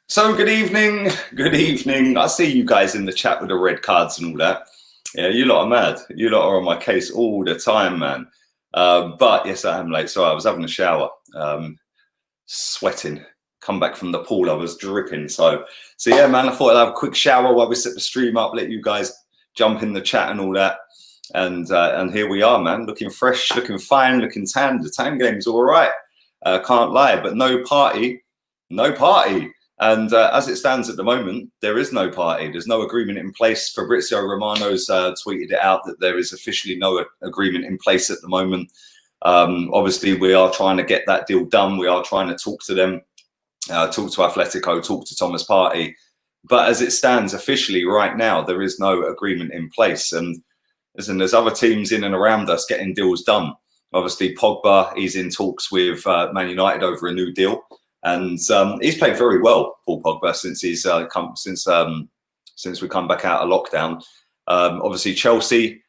So good evening, good evening. I see you guys in the chat with the red cards and all that. Yeah, you lot are mad. You lot are on my case all the time, man. But yes, I am late. So I was having a shower, sweating. Come back from the pool, I was dripping. So yeah, man. I thought I'd have a quick shower while we set the stream up. Let you guys jump in the chat and all that. And here we are, man. Looking fresh, looking fine, looking tan. The tan game's all right. Can't lie, but no Partey, no Partey. And as it stands at the moment, there is no Partey. There's no agreement in place. Fabrizio Romano's tweeted it out that there is officially no agreement in place at the moment. Obviously, we are trying to get that deal done. We are trying to talk to them, talk to Atletico, talk to Thomas Partey. But as it stands officially right now, there is no agreement in place. And listen, there's other teams in and around us getting deals done. Obviously, Pogba, he's in talks with Man United over a new deal. And he's played very well, Paul Pogba, since he's since we come back out of lockdown. Obviously, Chelsea,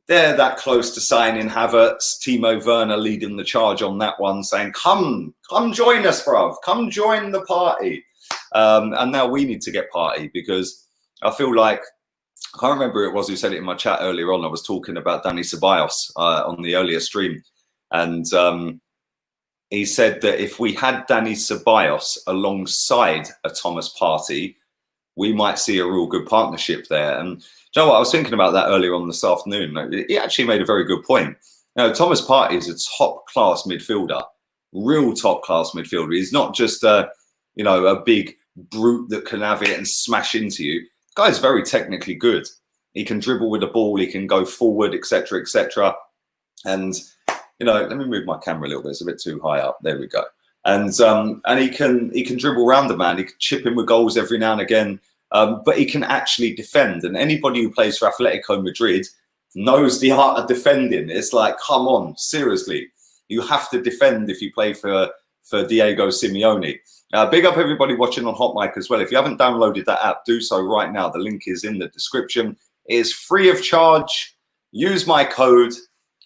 they're that close to signing Havertz. Timo Werner leading the charge on that one, saying, "Come join us, bruv. Come join the party." And now we need to get Partey, because I feel like, I can't remember who it was who said it in my chat earlier on. I was talking about Dani Ceballos on the earlier stream, and he said that if we had Dani Ceballos alongside a Thomas Partey, we might see a real good partnership there. And do you know what? I was thinking about that earlier on this afternoon. He actually made a very good point. Now, Thomas Partey is a top-class midfielder, real top-class midfielder. He's not just a big brute that can have it and smash into you. The guy's very technically good. He can dribble with the ball. He can go forward, etc., etc. And let me move my camera a little bit. It's a bit too high up. There we go. And he can dribble around the man. He can chip in with goals every now and again. But he can actually defend. And anybody who plays for Atletico Madrid knows the art of defending. It's like, come on, seriously. You have to defend if you play for Diego Simeone. Big up everybody watching on HOTMIC as well. If you haven't downloaded that app, do so right now. The link is in the description. It is free of charge. Use my code.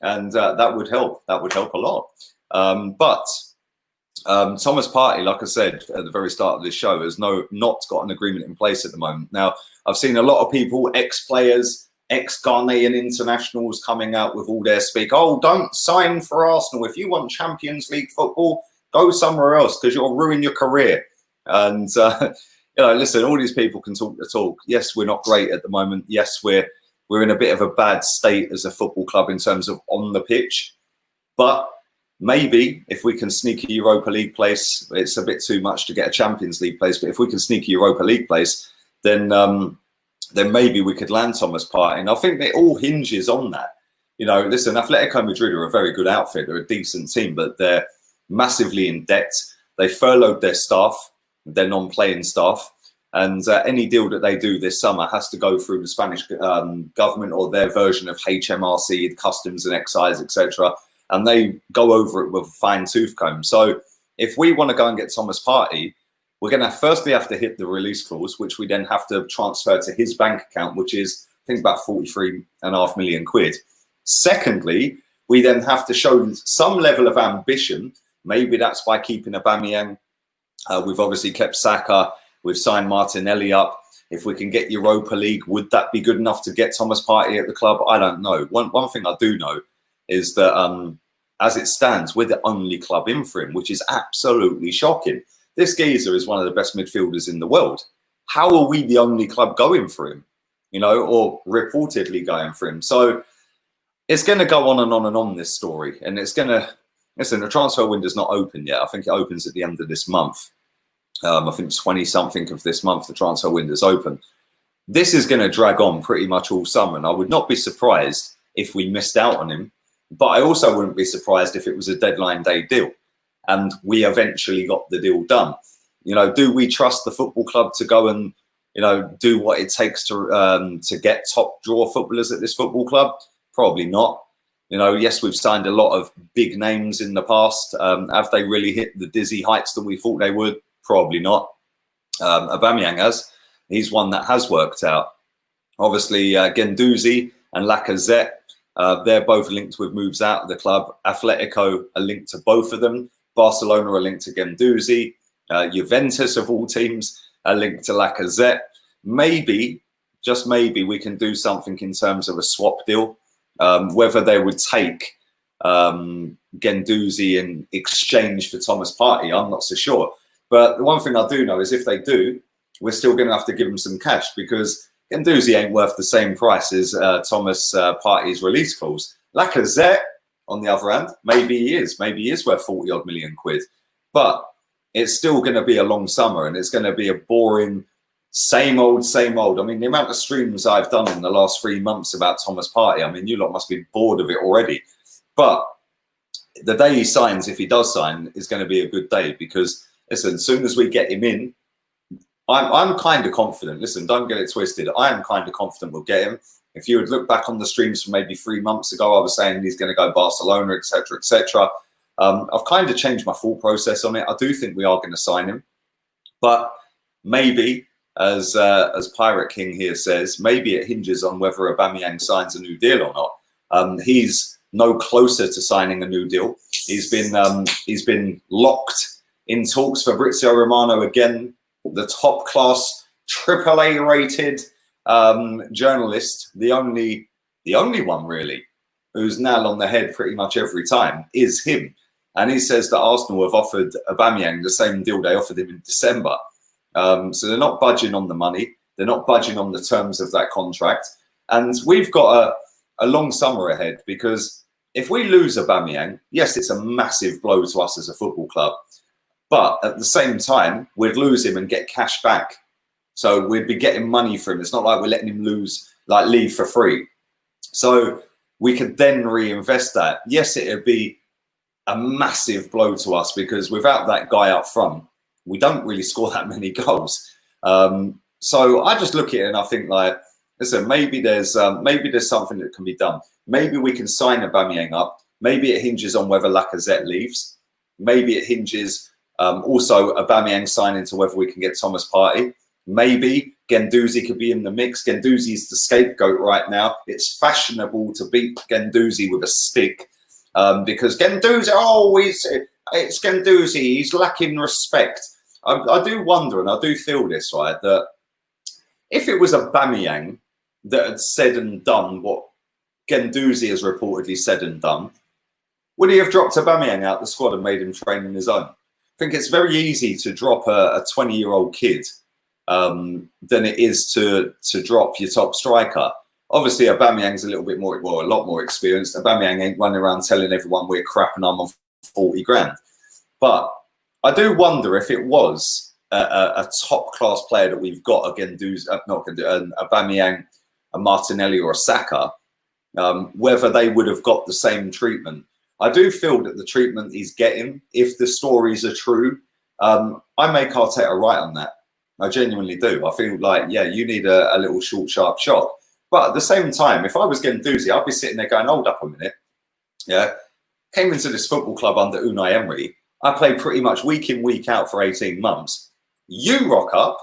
And that would help. That would help a lot. But Thomas Partey, like I said at the very start of this show, has not got an agreement in place at the moment. Now, I've seen a lot of people, ex-players, ex-Ghanaian internationals coming out with all their speak. Oh, don't sign for Arsenal. If you want Champions League football, go somewhere else, because you'll ruin your career. And, listen, all these people can talk the talk. Yes, we're not great at the moment. Yes, we're in a bit of a bad state as a football club in terms of on the pitch. But maybe if we can sneak a Europa League place, it's a bit too much to get a Champions League place. But if we can sneak a Europa League place, then maybe we could land Thomas Partey. And I think it all hinges on that. Listen, Atletico Madrid are a very good outfit. They're a decent team, but they're massively in debt. They furloughed their staff, their non-playing staff. And any deal that they do this summer has to go through the Spanish government or their version of HMRC, customs and excise, etc. And they go over it with a fine-tooth comb. So if we want to go and get Thomas Partey, we're going to firstly have to hit the release clause, which we then have to transfer to his bank account, which is, I think, about 43.5 million quid. Secondly, we then have to show some level of ambition. Maybe that's by keeping Aubameyang. We've obviously kept Saka. We've signed Martinelli up. If we can get Europa League, would that be good enough to get Thomas Partey at the club? I don't know. One thing I do know is that as it stands, we're the only club in for him, which is absolutely shocking. This geezer is one of the best midfielders in the world. How are we the only club going for him? Or reportedly going for him? So it's going to go on and on and on, this story. And it's going to, listen, the transfer window's not open yet. I think it opens at the end of this month. I think 20-something of this month, the transfer window's open. This is going to drag on pretty much all summer. And I would not be surprised if we missed out on him. But I also wouldn't be surprised if it was a deadline day deal and we eventually got the deal done. Do we trust the football club to go and, do what it takes to get top draw footballers at this football club? Probably not. Yes, we've signed a lot of big names in the past. Have they really hit the dizzy heights that we thought they would? Probably not. Aubameyang has. He's one that has worked out. Obviously, Guendouzi and Lacazette, they're both linked with moves out of the club. Atletico are linked to both of them. Barcelona are linked to Guendouzi. Juventus, of all teams, a link to Lacazette. Maybe, just maybe, we can do something in terms of a swap deal. Whether they would take Guendouzi in exchange for Thomas Partey, I'm not so sure. But the one thing I do know is if they do, we're still going to have to give them some cash, because Guendouzi ain't worth the same price as Thomas Partey's release clause. Lacazette, on the other hand, maybe he is. Maybe he is worth 40 odd million quid. But it's still going to be a long summer, and it's going to be a boring, same old, same old. I mean, the amount of streams I've done in the last 3 months about Thomas Partey, I mean, you lot must be bored of it already. But the day he signs, if he does sign, is going to be a good day, because, listen, as soon as we get him in, I'm kind of confident. Listen, don't get it twisted. I am kind of confident we'll get him. If you would look back on the streams from maybe 3 months ago, I was saying he's going to go Barcelona, etc., etc. I've kind of changed my thought process on it. I do think we are going to sign him, but maybe, as Pirate King here says, maybe it hinges on whether Aubameyang signs a new deal or not. He's no closer to signing a new deal. He's been locked in talks. Fabrizio Romano, again, the top class, AAA rated journalist, the only one really who's nail on the head pretty much every time is him. And he says that Arsenal have offered Aubameyang the same deal they offered him in December. So they're not budging on the money. They're not budging on the terms of that contract. And we've got a long summer ahead, because if we lose Aubameyang, yes, it's a massive blow to us as a football club. But at the same time, we'd lose him and get cash back. So we'd be getting money for him. It's not like we're letting him leave for free. So we could then reinvest that. Yes, it'd be a massive blow to us, because without that guy up front, we don't really score that many goals. So I just look at it and I think, like, listen, maybe there's something that can be done. Maybe we can sign Aubameyang up. Maybe it hinges on whether Lacazette leaves. Maybe it hinges also Aubameyang signing to whether we can get Thomas Partey. Maybe Guendouzi could be in the mix. Guendouzi's the scapegoat right now. It's fashionable to beat Guendouzi with a stick, because Guendouzi, it's Guendouzi. He's lacking respect. I do wonder, and I do feel this, right, that if it was Aubameyang that had said and done what Guendouzi has reportedly said and done, would he have dropped Aubameyang out the squad and made him train on his own? I think it's very easy to drop a 20-year-old kid than it is to drop your top striker. Obviously, Aubameyang's a little bit more, well, a lot more experienced. Aubameyang ain't running around telling everyone we're crap and I'm on 40 grand. But I do wonder if it was a top-class player that we've got, again, Aubameyang, a Martinelli or a Saka, whether they would have got the same treatment. I do feel that the treatment he's getting, if the stories are true, I make Arteta right on that. I genuinely do. I feel like, yeah, you need a little short, sharp shot. But at the same time, if I was Guendouzi, I'd be sitting there going, hold up a minute. Yeah, came into this football club under Unai Emery. I played pretty much week in, week out for 18 months. You rock up,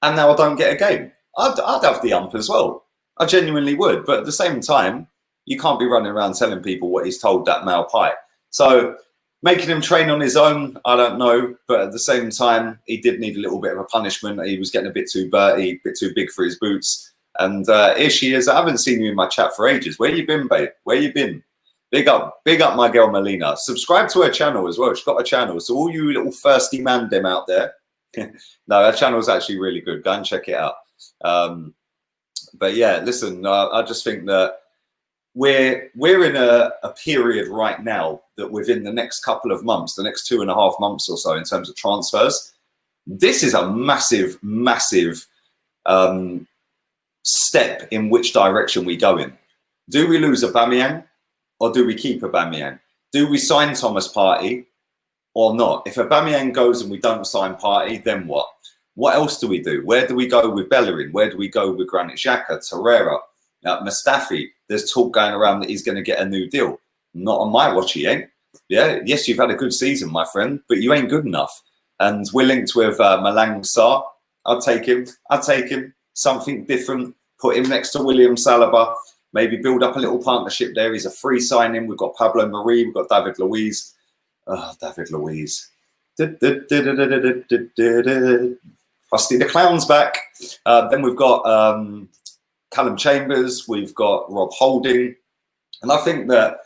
and now I don't get a game. I'd have the ump as well. I genuinely would. But at the same time, you can't be running around telling people what he's told that Maupay. So making him train on his own, I don't know. But at the same time, he did need a little bit of a punishment. He was getting a bit too dirty, a bit too big for his boots. And here she is. I haven't seen you in my chat for ages. Where you been, babe? Where you been? Big up my girl Melina. Subscribe to her channel as well. She's got a channel. So all you little thirsty man them out there. No, her channel's actually really good. Go and check it out. But yeah, listen, I just think that we're in a period right now that within the next couple of months, the next 2.5 months or so in terms of transfers, this is a massive, massive step in which direction we go in. Do we lose Aubameyang or do we keep Aubameyang? Do we sign Thomas Partey or not? If Aubameyang goes and we don't sign Partey, then what? What else do we do? Where do we go with Bellerin? Where do we go with Granit Xhaka, Torreira, Mustafi? There's talk going around that he's going to get a new deal. Not on my watch, he ain't. Yeah, yes, you've had a good season, my friend, but you ain't good enough. And we're linked with Malang Sarr. I'll take him. I'll take him. Something different. Put him next to William Saliba. Maybe build up a little partnership there. He's a free signing. We've got Pablo Marie. We've got David Luiz. Oh, David Luiz. Rusty the Clown's back. Then we've got Callum Chambers. We've got Rob Holding. And I think that,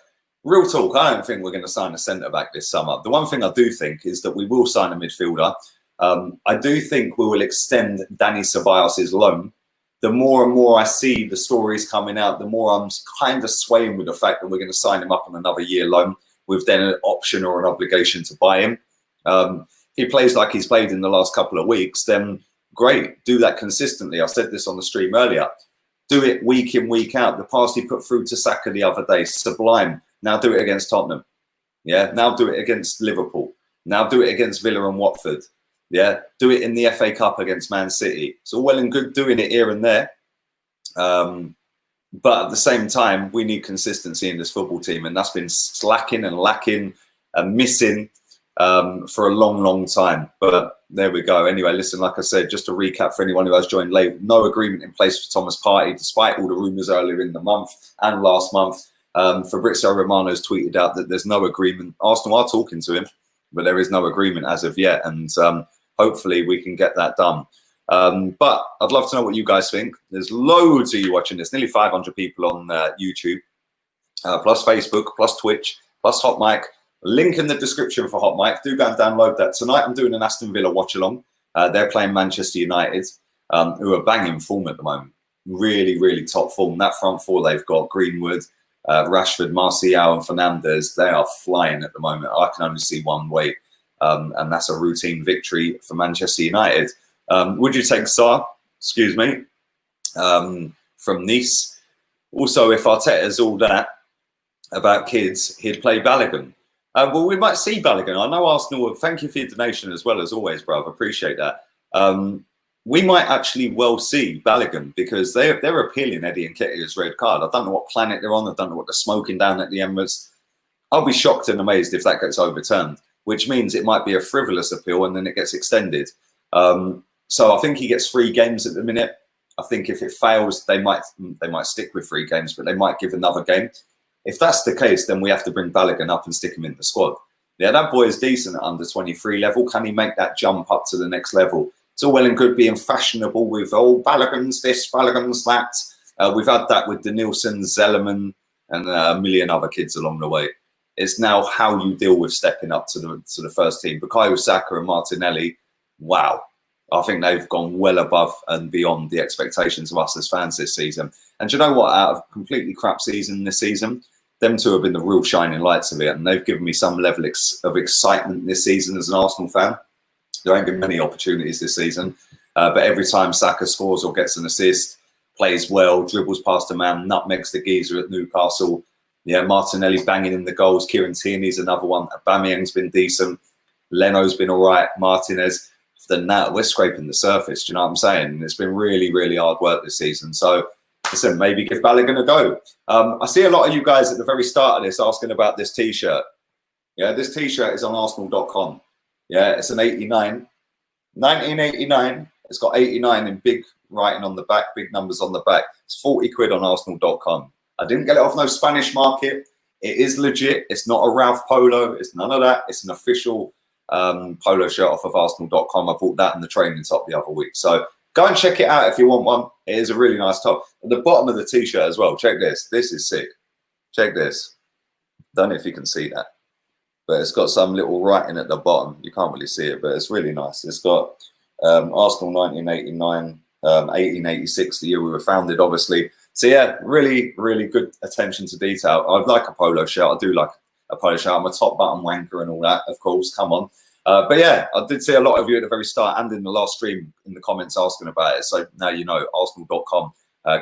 real talk, I don't think we're going to sign a centre-back this summer. The one thing I do think is that we will sign a midfielder. I do think we will extend Danny Ceballos' loan. The more and more I see the stories coming out, the more I'm kind of swaying with the fact that we're going to sign him up on another year loan with then an option or an obligation to buy him. If he plays like he's played in the last couple of weeks, then great. Do that consistently. I said this on the stream earlier. Do it week in, week out. The pass he put through to Saka the other day, sublime. Now do it against Tottenham. Yeah. Now do it against Liverpool. Now do it against Villa and Watford. Yeah. Do it in the FA Cup against Man City. It's all well and good doing it here and there. But at the same time, we need consistency in this football team. And that's been slacking and lacking and missing for a long, long time. But there we go. Anyway, listen, like I said, just to recap for anyone who has joined late, no agreement in place for Thomas Partey, despite all the rumours earlier in the month and last month. Fabrizio Romano's tweeted out that there's no agreement. Arsenal are talking to him, but there is no agreement as of yet. And hopefully we can get that done. But I'd love to know what you guys think. There's loads of you watching this, nearly 500 people on YouTube, plus Facebook, plus Twitch, plus HOTMIC. Link in the description for HOTMIC. Do go and download that. Tonight I'm doing an Aston Villa watch-along. They're playing Manchester United, who are banging form at the moment. Really, really top form. That front four they've got, Greenwood, Rashford, Martial and Fernandes, they are flying at the moment. I can only see one way, and that's a routine victory for Manchester United. Would you take Sarr, excuse me, from Nice? Also, if Arteta's all that about kids, he'd play Balogun. Well, we might see Balogun. I know Arsenal, thank you for your donation as well as always, bro. I appreciate that. We might actually well see Balogun because they're appealing Eddie Nketiah's red card. I don't know what planet they're on. I don't know what they're smoking down at the Emirates. I'll be shocked and amazed if that gets overturned, which means it might be a frivolous appeal and then it gets extended. So I think he gets 3 games at the minute. I think if it fails, they might stick with 3 games, but they might give another game. If that's the case, then we have to bring Balogun up and stick him in the squad. Yeah, that boy is decent at under 23 level. Can he make that jump up to the next level? It's all well and good being fashionable with, oh, Balogun's this, Balogun's that. We've had that with Denilson, Zellerman, and a million other kids along the way. It's now how you deal with stepping up to the first team. Bukayo Saka and Martinelli, wow. I think they've gone well above and beyond the expectations of us as fans this season. And do you know what? Out of a completely crap season this season, them two have been the real shining lights of it. And they've given me some level of excitement this season as an Arsenal fan. There ain't been many opportunities this season. But every time Saka scores or gets an assist, plays well, dribbles past a man, nutmegs the geezer at Newcastle. Yeah, Martinelli banging in the goals. Kieran Tierney's another one. Aubameyang's been decent. Leno's been all right. Martinez. Than that, we're scraping the surface. Do you know what I'm saying? It's been really, really hard work this season. So, listen, maybe give Balogun a go. I see a lot of you guys at the very start of this asking about this T-shirt. Yeah, this T-shirt is on Arsenal.com. Yeah, it's an 89. 1989. It's got 89 in big writing on the back, big numbers on the back. It's 40 quid on Arsenal.com. I didn't get it off no Spanish market. It is legit. It's not a Ralph Polo. It's none of that. It's an official polo shirt off of Arsenal.com. I bought that in the training top the other week. So go and check it out if you want one. It is a really nice top. At the bottom of the T-shirt as well, check this. This is sick. Check this. Don't know if you can see that. But it's got some little writing at the bottom. You can't really see it, but it's really nice. It's got Arsenal 1989, 1886, the year we were founded, obviously. So yeah, really, really good attention to detail. I like a polo shirt. I do like a polo shirt. I'm a top button wanker and all that, of course. Come on. But yeah, I did see a lot of you at the very start and in the last stream in the comments asking about it. So now you know, Arsenal.com.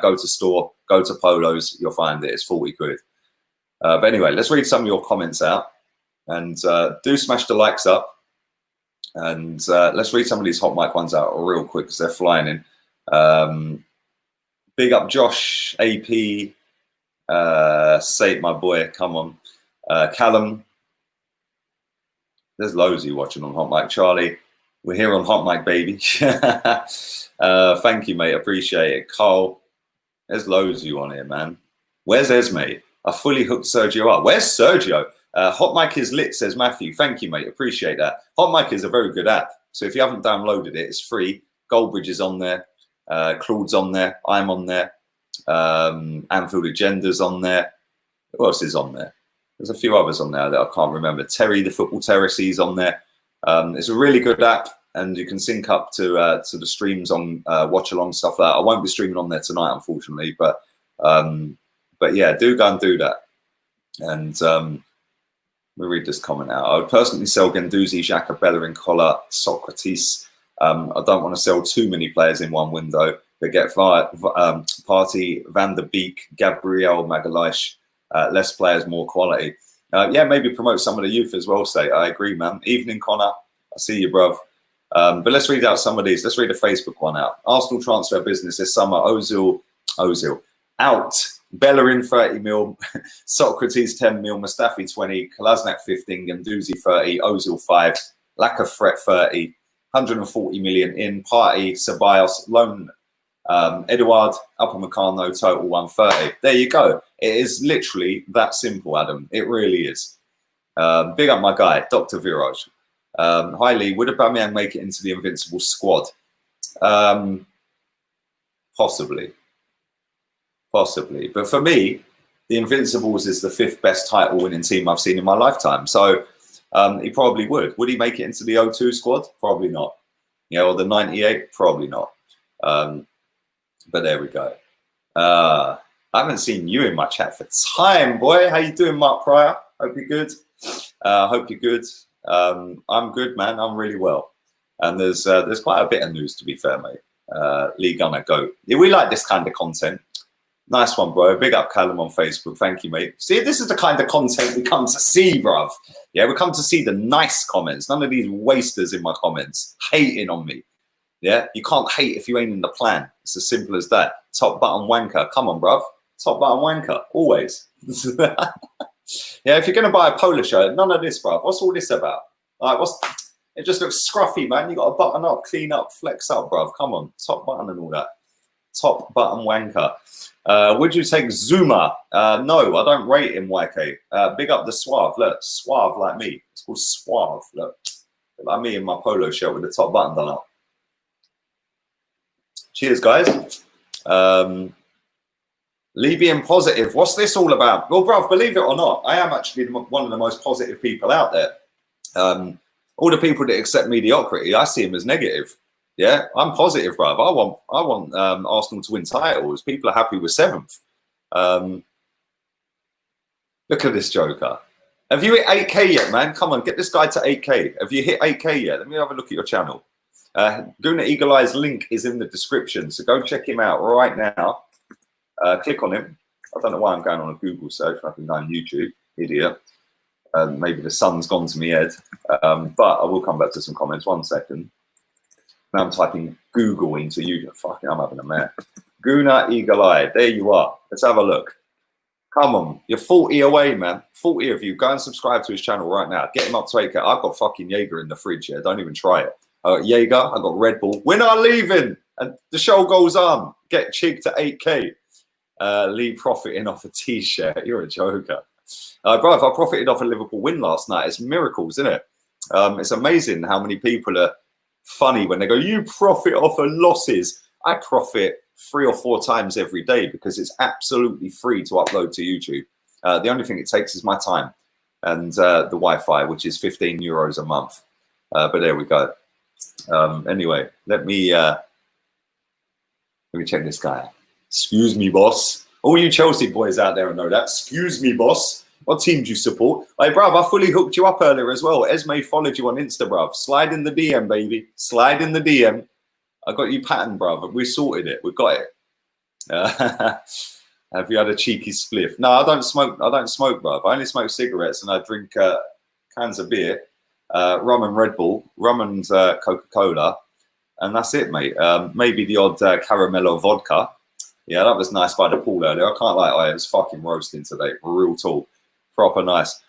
Go to store, go to polos. You'll find it. It's 40 quid. But anyway, let's read some of your comments out. And do smash the likes up. And let's read some of these hot mic ones out real quick because they're flying in. Big up Josh, AP, Sate, my boy. Come on. Callum. There's loads of you watching on Hot Mic. Charlie, we're here on Hot Mic, baby. Thank you, mate. Appreciate it. Carl, there's loads of you on here, man. Where's Esme? I fully hooked Sergio up. Where's Sergio? Hot Mic is lit, says Matthew. Thank you, mate. Appreciate that. Hot Mic is a very good app. So if you haven't downloaded it, it's free. Goldbridge is on there. Claude's on there. I'm on there. Anfield Agenda's on there. Who else is on there? There's a few others on there that I can't remember. Terry, the Football Terraces, on there. It's a really good app, and you can sync up to the streams on Watch Along, stuff like that. I won't be streaming on there tonight, unfortunately, but yeah, do go and do that. And let me read this comment out. I would personally sell Guendouzi, Xhaka, Bellerin, Collar, Socrates. I don't want to sell too many players in one window, but get Partey, Van der Beek, Gabriel, Magalhaes, less players, more quality. Yeah, maybe promote some of the youth as well, say. I agree, man. Evening, Connor. I see you, bruv. But let's read out some of these. Let's read a Facebook one out. Arsenal transfer business this summer. Ozil, out. Bellerin, 30 mil. Socrates, 10 mil. Mustafi, 20. Kolasinac, 15. Guendouzi, 30. Ozil, 5. Lack of threat, 30. 140 million in. Partey, Ceballos, loan. Eduard, Upamecano, total 130. There you go. It is literally that simple, Adam. It really is. Big up my guy, Dr. Viraj. Hi, Lee. Would Aubameyang make it into the invincible squad? Possibly. But for me, the Invincibles is the 5th best title-winning team I've seen in my lifetime. So he probably would. Would he make it into the 02 squad? Probably not. You know, or the 98? Probably not. But there we go. I haven't seen you in my chat for time, boy. How you doing, Mark Pryor? Hope you're good. Hope you're good. I'm good, man. I'm really well. And there's quite a bit of news, to be fair, mate. Lee Gunner, go. Yeah, we like this kind of content. Nice one, bro. Big up Callum on Facebook. Thank you, mate. See, this is the kind of content we come to see, bruv. Yeah, we come to see the nice comments. None of these wasters in my comments hating on me. Yeah, you can't hate if you ain't in the plan. It's as simple as that. Top button wanker. Come on, bruv. Top button wanker. Always. Yeah, if you're going to buy a polo shirt, none of this, bruv. What's all this about? Like, it just looks scruffy, man. You got to button up, clean up, flex up, bruv. Come on. Top button and all that. Top button wanker. Would you take Zuma? No, I don't rate him, YK. Big up the Suave. Look, Suave like me. It's called Suave. Look, like me in my polo shirt with the top button done up. Cheers, guys. Lee being positive. What's this all about? Well, bruv, believe it or not, I am actually one of the most positive people out there. All the people that accept mediocrity, I see them as negative. Yeah, I'm positive, bruv. I want Arsenal to win titles. People are happy with 7th. Look at this joker. Have you hit 8K yet, man? Come on, get this guy to 8K. Have you hit 8K yet? Let me have a look at your channel. Guna Eagle Eye's link is in the description, so go check him out right now. Click on him. I don't know why I'm going on a Google search. I can go on YouTube. Idiot. Maybe the sun's gone to me head. But I will come back to some comments. 1 second. Now I'm typing Google into YouTube. Fucking, I'm having a mare. Guna Eagle Eye. There you are. Let's have a look. Come on. You're 40 away, man. 40 of you. Go and subscribe to his channel right now. Get him up to 8K. I've got fucking Jaeger in the fridge here. Don't even try it. I got Jaeger. I got Red Bull. We're not leaving. And the show goes on. Get Chig to 8K. Lee profiting off a t-shirt. You're a joker. Bro, if I profited off a Liverpool win last night, it's miracles, isn't it? It's amazing how many people are funny when they go, you profit off of losses. I profit 3 or 4 times every day because it's absolutely free to upload to YouTube. The only thing it takes is my time and the Wi-Fi, which is €15 a month. But there we go. Anyway, let me check this guy out. Excuse me, boss. All you Chelsea boys out there know that. Excuse me, boss. What team do you support? Hey, bruv, I fully hooked you up earlier as well. Esme followed you on Insta, bruv. Slide in the DM, baby. Slide in the DM. I got you patterned, bruv. We sorted it. We got it. Have you had a cheeky spliff? No, I don't smoke, bruv. I only smoke cigarettes and I drink cans of beer, rum and Red Bull, rum and Coca-Cola, and that's it, mate. Maybe the odd caramello vodka. Yeah, that was nice by the pool earlier. I can't lie, it was fucking roasting today. Real tall. Proper nice.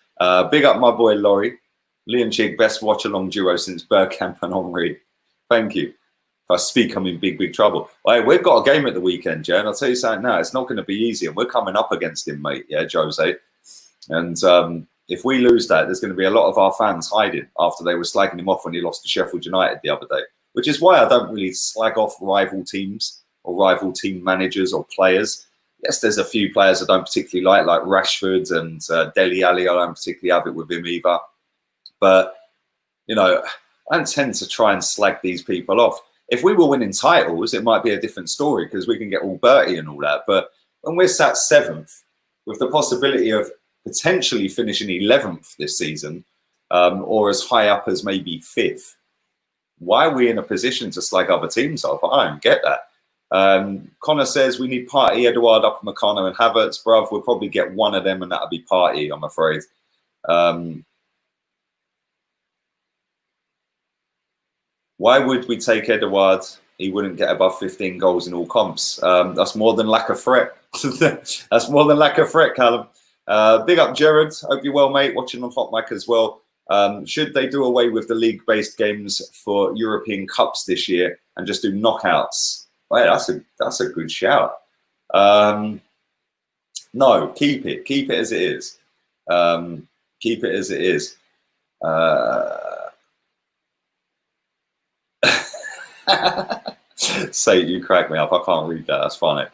Big up my boy Laurie. Lee and Chig, best watch-along duo since Bergkamp and Henry. Thank you. If I speak, I'm in big trouble. Hey, we've got a game at the weekend, Joe, and I'll tell you something now. It's not going to be easy, and we're coming up against him, mate. Yeah, Jose. And if we lose that, there's going to be a lot of our fans hiding after they were slagging him off when he lost to Sheffield United the other day. which is why I don't really slag off rival teams or rival team managers or players. Yes, there's a few players I don't particularly like Rashford and Dele Alli. I don't particularly have it with him either. But, you know, I don't tend to try and slag these people off. If we were winning titles, it might be a different story because we can get all Bertie and all that. But when we're sat 7th with the possibility of potentially finishing 11th this season, or as high up as maybe 5th, why are we in a position to slag other teams off? I don't get that. Connor says we need Partey, Edouard, Upamecano and Havertz. Bruv, we'll probably get one of them and that'll be Partey, I'm afraid. Why would we take Edouard? He wouldn't get above 15 goals in all comps. That's more than lack of threat. That's more than lack of threat, Callum. Big up, Jared. Hope you're well, mate. Watching on HOTMIC as well. Should they do away with the league-based games for European Cups this year and just do knockouts? Well, that's a good shout. No, keep it. Keep it as it is. Keep it as it is. Say, you crack me up. I can't read that. That's funny.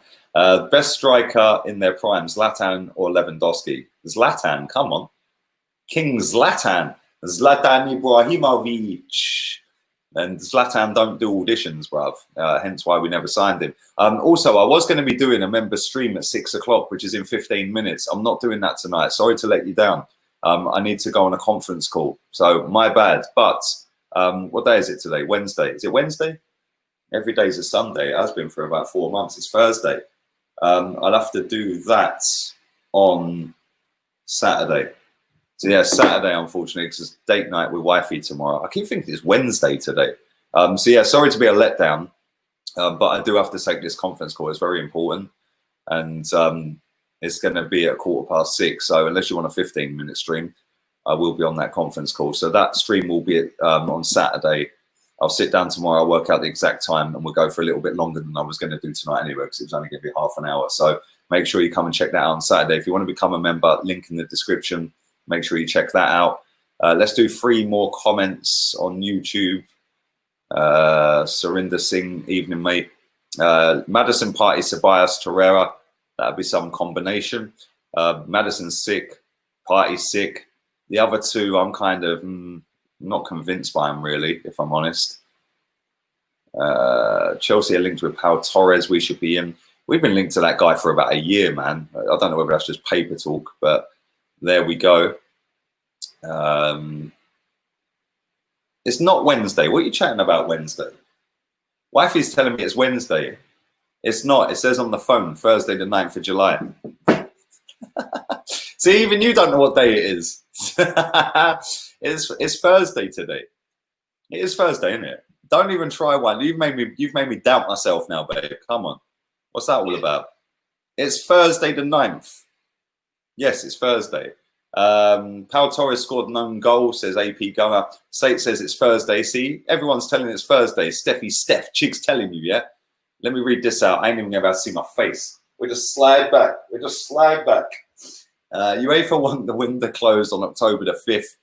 Best striker in their prime, Zlatan or Lewandowski? Zlatan, come on. King Zlatan. Zlatan Ibrahimovic. And Zlatan don't do auditions, bruv. Hence why we never signed him. Also, I was going to be doing a member stream at 6 o'clock, which is in 15 minutes. I'm not doing that tonight. Sorry to let you down. I need to go on a conference call. So my bad. But what day is it today? Wednesday. Is it Wednesday? Every day is a Sunday. It has been for about 4 months. It's Thursday. I'll have to do that on Saturday. So yeah, Saturday, unfortunately, because it's date night with wifey tomorrow. I keep thinking it's Wednesday today. So yeah, sorry to be a letdown, but I do have to take this conference call. It's very important. And it's going to be at 6:15. So unless you want a 15-minute stream, I will be on that conference call. So that stream will be on Saturday. I'll sit down tomorrow, I'll work out the exact time, and we'll go for a little bit longer than I was going to do tonight anyway, because it was only going to be half an hour. So make sure you come and check that out on Saturday. If you want to become a member, link in the description. Make sure you check that out. Let's do 3 more comments on YouTube. Surinder Singh, evening, mate. Madison, Partey, Ceballos, Torreira. That'd be some combination. Madison's sick. Partey's sick. The other 2, I'm kind of not convinced by him, really, if I'm honest. Chelsea are linked with Pau Torres. We should be in. We've been linked to that guy for about a year, man. I don't know whether that's just paper talk, but there we go. It's not Wednesday. What are you chatting about Wednesday? Wifey's telling me it's Wednesday. It's not. It says on the phone, Thursday the 9th of July. See, even you don't know what day it is. It's Thursday today. It is Thursday, isn't it? Don't even try one. You've made me doubt myself now, babe. Come on. What's that all about? It's Thursday the 9th. Yes, it's Thursday. Pau Torres scored an own goal, says AP Gomer. Sate says it's Thursday. See, everyone's telling it's Thursday. Steph, Chig's telling you, yeah? Let me read this out. I ain't even about to see my face. We just slide back. UEFA want the window closed on October the 5th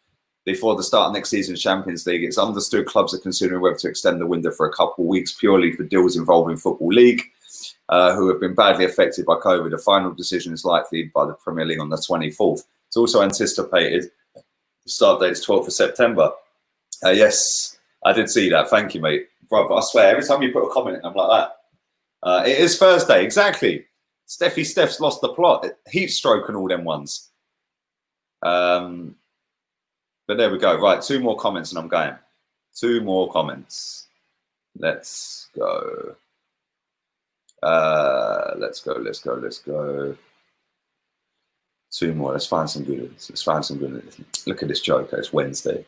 before the start of next season's Champions League. It's understood clubs are considering whether to extend the window for a couple of weeks purely for deals involving Football League, who have been badly affected by COVID. The final decision is likely by the Premier League on the 24th. It's also anticipated the start date is 12th of September. Yes, I did see that. Thank you, mate. Brother, I swear, every time you put a comment in, I'm like that. It is Thursday, exactly. Steph's lost the plot. Heat stroke and all them ones. But there we go. Right, 2 more comments and I'm going. 2 more comments. Let's go. Let's go. 2 more. Let's find some good ones. Look at this joker. It's Wednesday.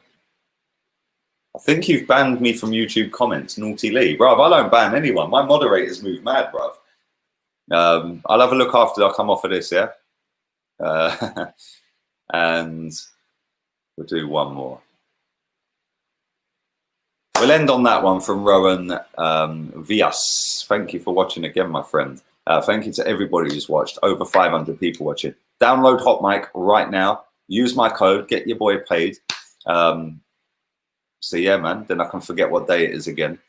I think you've banned me from YouTube comments, Naughty Lee. Bruv, I don't ban anyone. My moderators move mad, bruv. I'll have a look after I come off of this, yeah? And we'll do 1 more. We'll end on that one from Rowan Vias. Thank you for watching again, my friend. Thank you to everybody who's watched. Over 500 people watching. Download HOTMIC right now. Use my code. Get your boy paid. So yeah, man. Then I can forget what day it is again.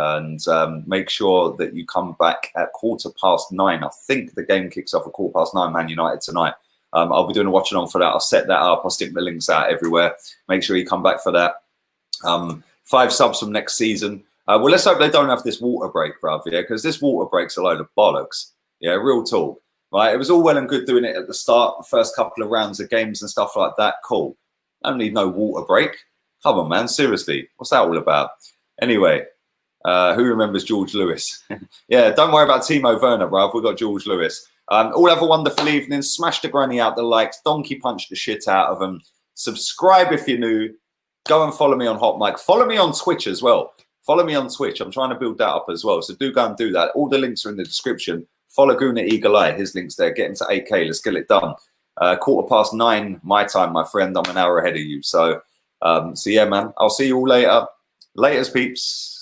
And make sure that you come back at 9:15. I think the game kicks off at 9:15, Man United tonight. I'll be doing a watch along for that. I'll set that up. I'll stick the links out everywhere. Make sure you come back for that. 5 subs from next season. Well, let's hope they don't have this water break, bruv, yeah, because this water break's a load of bollocks. Yeah, real talk. Right? It was all well and good doing it at the start, the first couple of rounds of games and stuff like that. Cool. I don't need no water break. Come on, man. Seriously. What's that all about? Anyway, who remembers George Lewis? Yeah, don't worry about Timo Werner, bruv. We've got George Lewis. All have a wonderful evening. Smash the granny out the likes. Donkey punch the shit out of them. Subscribe if you're new. Go and follow me on HOTMIC. Follow me on Twitch as well. Follow me on Twitch. I'm trying to build that up as well. So do go and do that. All the links are in the description. Follow Guna Eagle Eye. His link's there. Get into 8K. Let's get it done. 9:15 my time, my friend. I'm an hour ahead of you. So yeah, man. I'll see you all later. Laters, peeps.